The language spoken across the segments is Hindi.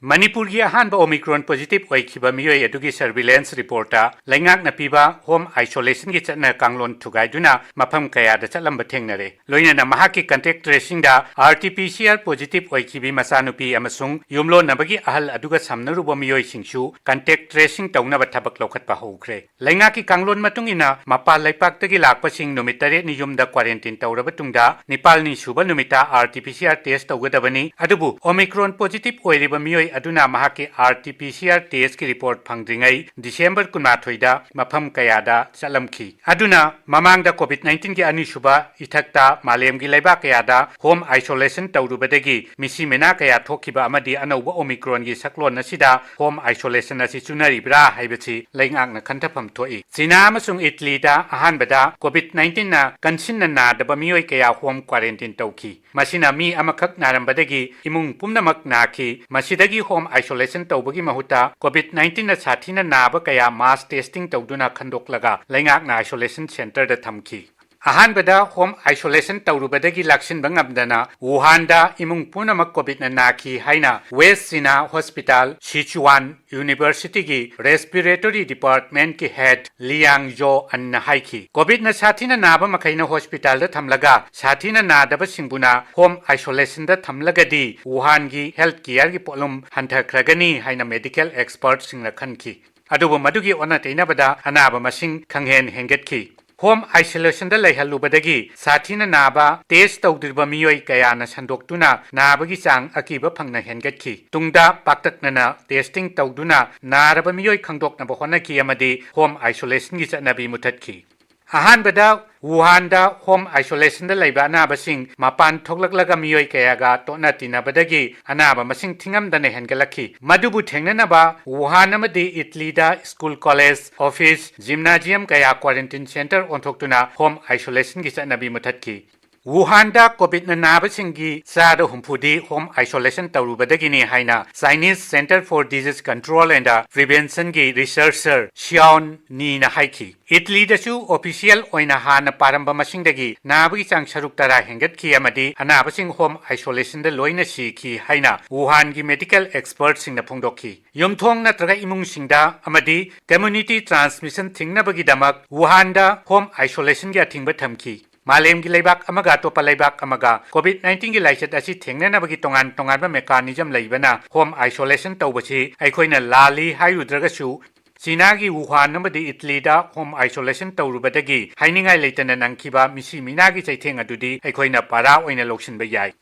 मणिपुर की अहानब ओमिक्रॉन पॉजिटिव होइखिबा मियोय अदुगी सर्विलेंस रिपोर्टा लैंगाकना पीबा होम आइसोलेशन की चटना कांगलोन थुगाइदुना मफम कयादा चलंब थेंगनरे लोइना महाकी कंटेक्ट ट्रेसिंग दा आरटीपीसीआर पॉजिटिव होइखिबी मसानुपी अमसुंग युमलो नबगी अहल अदुगा समनरुबो मियोय सिंगसु कंटेक्ट ट्रेसिंग तौनब थबक लौखतपा होख्रे लैंगाकी कांगलोन मतुंगिना मपाल लैपाक्तगी लाकपसिंग नुमित 8 नि युमदा क्वारंटाइन तौरब तुंगदा निपाल नि सुबा नुमिता आरटीपीसीआर टेस्ट तौगदबनी अदुबु ओमिक्रॉन पॉजिटिव ओइरिबा मियोय अदुना महाके आरटीपीसीआर टेस्ट की रिपोर्ट फंगद्रिंगै दिसंबर 19 मफम कयादा चलमखी अदुना ममांगदा कोविड-19 की अनिसुबा इथक्ता मालेम की लेबा कयादा होम आइसोलेशन तौरुबदगी मिसी मेना कया थोखिबा अमदी अनौबा ओमिक्रॉन की सकलोन नसिदा होम आइसोलेशन असि चुनरिब्रा हाइबछि लैंगाकना खंथफम थोई चीना अमसुंग इटलीदा अहानबदा कोविड-19 ना कंसिन नादबा मियोय कया होम क्वारंटाइन तौखी मसिना मी अमखक नारंबदगी इमुंग पुमनमक नाखी मसिदगी होम आइसोलेशन तौबगी महुता कोविड-19 ना साथीना नाब कया मास टेस्टिंग तौदुना खंडोकलगा लैंगाकना आइसोलेशन सेंटर दा थमखी अहानबदा होम आइसोलेशन तौरुबदगी लाक्सिन बंगमदना वुहानदा इमुंग पुनमक कोविड ना नाखी हाइना वेस्ट चीना हॉस्पिटल सिचुआन यूनिवर्सिटी की रेस्पिरेटरी डिपार्टमेंट की हेड लियांग जो अन्ना हाइखी कोविड ना साथीना नाब मखैना हॉस्पिटल दा थमलगा साथीना नादब सिंगबुना होम आइसोलेशन दा थमलगदी वुहान की हेल्थ केयर की पोलुम हंथखरगनी हाइना मेडिकल एक्सपर्ट सिंगना खनखी अदुबु मदुगी ओना तैनबदा अनाब मसिंग खंगहेन हेंगतखी होम आइसोलेशन लेहलुबदगी साथीना नाबा टेस्ट तौद्रिबा मियोय कयाना संदोक्तुना नाबगी चांग अकीबा फंगना हेनगतखी तुंगदा पाक्तकना टेस्टिंग तौदुना नारबा मियोय खंदोकनबा होनकी अमदी होम आइसोलेशन की चटनबी मुथतखी अहानबदा वुहानदा होम आइसोलेशन लेबा अनाबसिंग मपान थोकलकलगा मियोय कयागा तोना तिनाबदगी अनाबा मसिंग थिंगमदने हेनगलखी मदुबु थेंगननबा वुहान अमदी इटलीदा स्कूल कॉलेज ऑफिस जिम्नाजियम कया क्वारंटाइन सेंटर ओंथोक्तुना होम आइसोलेशन की चटनबी मुथतखी वुहानदा कोविड नाबसिंगी चाद हुंफुदी home isolation तौरुबदगिनी हाइना Chinese centre for disease control and prevention की रिसर्चर शियाओन नी ना हाइखी इटलीदसु ऑफिशियल ओइना हाना पारंबा मसिंगदगी नाबगी चांग सरुक तरा हेंगतखी अमदी अनाबसिंग होम आइसोलेशन द लोइना सीखी हाइना वुहान की मेडिकल एक्सपर्ट सिंगना फोंदोखी युमथोंग नत्रगा इमुंग सिंगदा अमदी कम्युनिटी ट्रांसमिशन थिंगनबगी दमक वुहानदा होम आइसोलेशन की अथिंगबा थमखी मालेम की लेबाक अमगा तोपा लेबाक अमगा कोविड-19 की लाइसेट असी थेंगननबगी तोंगान तोंगानबा मेकानिजम लेबना होम आइसोलेशन तौबसी अखोइना लाली हायुद्रगसु चीना की वुहान अमदी इटलीदा होम आइसोलेशन तौरुबदगी हाइनिंगाई लेतना नंखिबा मिसी मीना की चैथेंग अदुदी अखोइना पारा ओइना लोक्सिनबा याय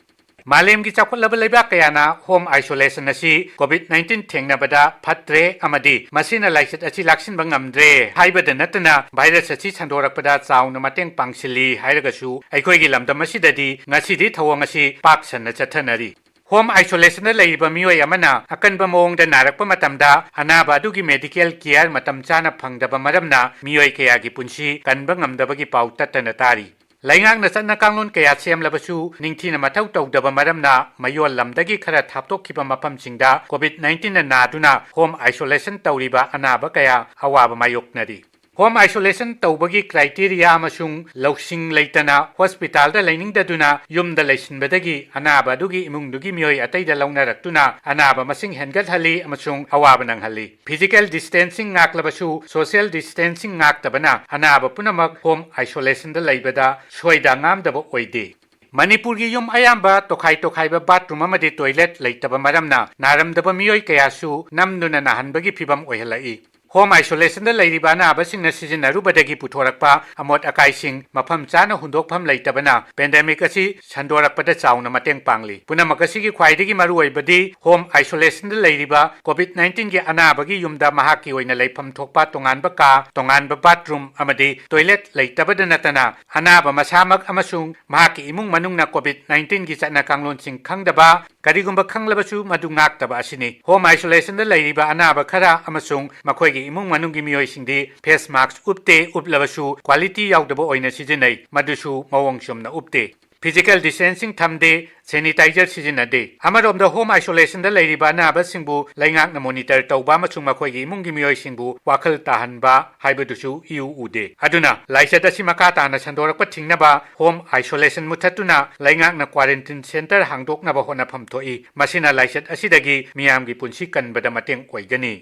मालेम की चाखुलब लेबा कयाना होम आइसोलेशन असी कोविड-19 थेंगनबदा फत्रे अमदी मसिना लाइसेट असी लाक्सिन बंगमद्रे हाइबद नतना वायरस असी संदोरकपदा चाउना मतेंग पांगसिली हाइरगसु अखोइगी लमदम असिददी ngasiदी थवंग असी पाक्सन चथनरी होम आइसोलेशन लेइबा मियोय अमना अकनबा मोंगदा नारकपा मतमदा अनाबा अदुगी मेडिकल केयर मतम चाना फंगदबा मरमना मियोय कयागी पुंसी कनबा ngamdabagi पाउ तत्तना तारी लैंगांगना चटना कांगलोन कया सेमलबसु निंगथीना मथौ तौदबा मरमना मयोल लमदगी खरा थापतोखिबा मफमसिंगदा कोविड-19 ना नादुना होम आइसोलेशन तौरिबा अनाबा कया अवाबा मायोक्नरी होम आइसोलेशन तौबगी क्राइटेरिया अमसुंग लौसिंग लेतना हॉस्पिटल दा लेनिंगदुना युमदा लेसिनबदगी अनाबा दुगी इमुंगदुगी मियोय अतैदा लौनरक्तुना अनाबा मसिंग हेनगतहली अमसुंग अवाबा नंगहली फिजिकल डिस्टेंसिंग नाक्लबसु सोशल डिस्टेंसिंग नाक्तबना अनाबा पुनमक होम आइसोलेशन दा लेबदा सोयदा ngamdaba ओइदे मणिपुर की युम अयाम्बा तोखाई तोखाइबा बाथरूम अमदी टॉयलेट लेतबा मरमना नारमदबा मियोय कयासु नमदुना नाहनबगी फिबम ओइहलाई होम आइसोलेशन लेरिबा अनाबसिंगना सिजनरुबदगी पुथोरकपा अमोट अकाइसिंग मफम चाना हुंदोकफम लेतबना पेंडेमिक असि संदोरकपदा चाउना मतेंग पांगली पुनमक असिगी ख्वाइदगी मरुओइबदी होम आइसोलेशन लेरिबा कोविड-19 की अनाबगी युमदा महाकी ओइना लेफम थोकपा तोंगानबा का तोंगानबा बाथरूम अमदी टॉयलेट लेतबदा नतना अनाबा मसामक अमसुंग महाकी इमुंग मनुंगना कोविड-19 की चना कांगलोनसिंग खंगदबा करिगुंबा खंगलबसु मदु ngaktaba asini होम आइसोलेशन लेरिबा अनाबा खरा अमसुंग मखोइगी इमुंग मनुंगी मियोइसिंगदी फेस मास्क उपते उपलबसु क्वालिटी याउदबा ओइना सिजनै मदुसु मवंग चुमना उपते ꯐꯤꯖꯤꯀꯦꯜ ꯗꯤꯁꯇꯦꯟꯁꯤꯡ ꯊꯝꯗꯦ ꯁꯦꯅꯤꯇꯥꯏꯖꯔ ꯁꯤꯖꯤꯟꯅꯗꯦ ꯑꯃꯔꯣꯝꯗ ꯍꯣꯝ ꯑꯥꯏꯁꯣꯂꯦꯁꯟꯗ ꯂꯩꯔꯤꯕ ꯑꯅꯥꯕꯁꯤꯡꯕꯨ ꯂꯩꯉꯥꯛꯅ ꯃꯣꯅꯤꯇꯔ ꯇꯧꯕ ꯑꯃꯁꯨꯡ ꯃꯈꯣꯏꯒꯤ ꯏꯃꯨꯡꯒꯤ ꯃꯤꯑꯣꯏꯁꯤꯡꯕꯨ ꯋꯥꯈꯜ ꯇꯥꯍꯟꯕ ꯍꯥꯏꯕꯗꯨꯁꯨ ꯏꯎ ꯎꯗꯦ ꯑꯗꯨꯅ ꯂꯥꯏꯆꯠ ꯑꯁꯤ ꯃꯈꯥ ꯇꯥꯅ ꯁꯟꯗꯣꯔꯛꯄ ꯊꯤꯡꯅꯕ ꯍꯣꯝ ꯑꯥꯏꯁꯣꯂꯦꯁꯟ ꯃꯨꯊꯠꯇꯨꯅ ꯂꯩꯉꯥꯛꯅ ꯀ꯭ꯋꯥꯔꯦꯟꯇꯤꯟ ꯁꯦꯟꯇꯔ ꯍꯥꯡꯗꯣꯛꯅꯕ ꯍꯣꯠꯅꯐꯝ ꯊꯣꯛꯏ ꯃꯁꯤꯅ ꯂꯥꯏꯆꯠ ꯑꯁꯤꯗꯒꯤ ꯃꯤꯌꯥꯝꯒꯤ ꯄꯨꯟꯁꯤ ꯀꯟꯕꯗ ꯃꯇꯦꯡ ꯑꯣꯏꯒꯅꯤ